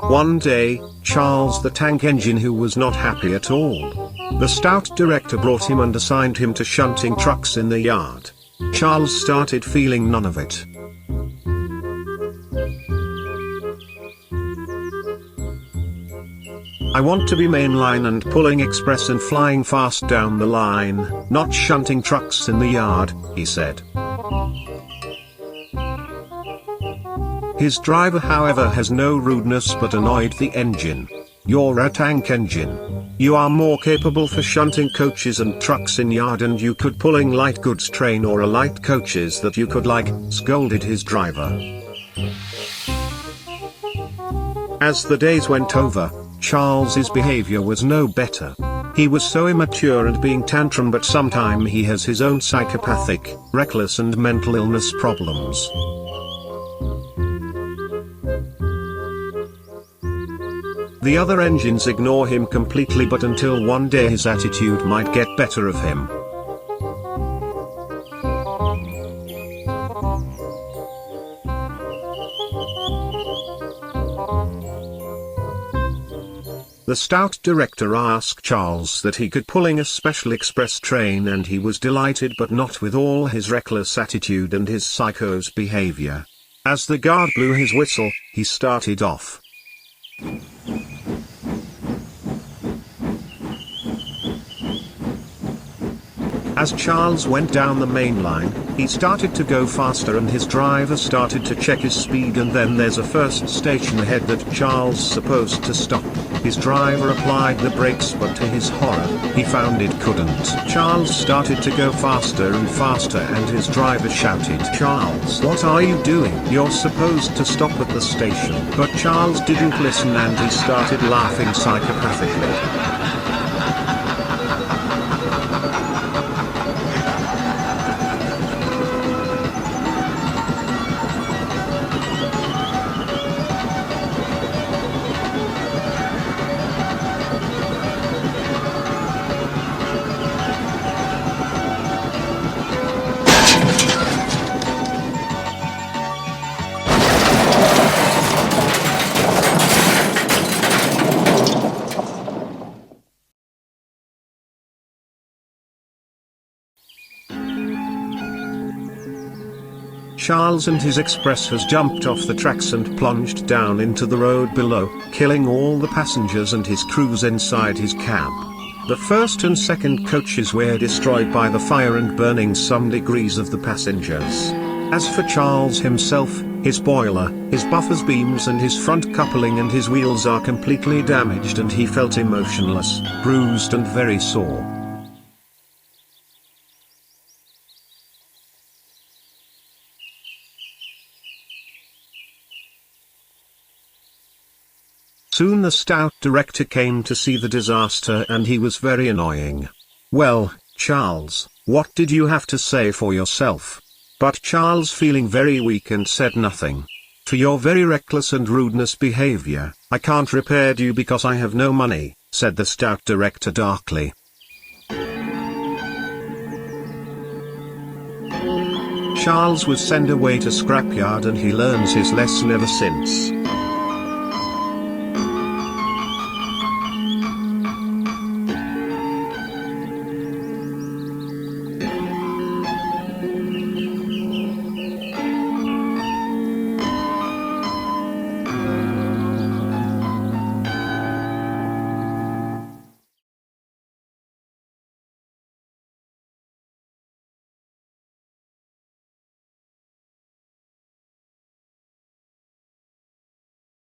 One day, Charles the tank engine who was not happy at all. The stout director brought him and assigned him to shunting trucks in the yard. Charles started feeling none of it. I want to be mainline and pulling express and flying fast down the line, not shunting trucks in the yard, he said. His driver, however, has no rudeness but annoyed the engine. You're a tank engine. You are more capable for shunting coaches and trucks in yard, and you could pulling light goods train or a light coaches that you could like, scolded his driver. As the days went over, Charles's behavior was no better. He was so immature and being tantrum, but sometime he has his own psychopathic, reckless and mental illness problems. The other engines ignore him completely, but until one day his attitude might get better of him. The stout director asked Charles that he could pulling a special express train, and he was delighted, but not with all his reckless attitude and his psycho's behavior. As the guard blew his whistle, he started off. As Charles went down the main line, he started to go faster and his driver started to check his speed, and then there's a first station ahead that Charles supposed to stop. His driver applied the brakes, but to his horror, he found it couldn't. Charles started to go faster and faster and his driver shouted, "Charles, what are you doing? You're supposed to stop at the station." But Charles didn't listen and he started laughing psychopathically. Charles and his express has jumped off the tracks and plunged down into the road below, killing all the passengers and his crews inside his cab. The first and second coaches were destroyed by the fire and burning some degrees of the passengers. As for Charles himself, his boiler, his buffers beams and his front coupling and his wheels are completely damaged, and he felt emotionless, bruised and very sore. Soon the stout director came to see the disaster, and he was very annoying. "Well, Charles, what did you have to say for yourself?" But Charles, feeling very weak, and said nothing. "For your very reckless and rudeness behavior, I can't repair you because I have no money," said the stout director darkly. Charles was sent away to scrapyard, and he learns his lesson ever since.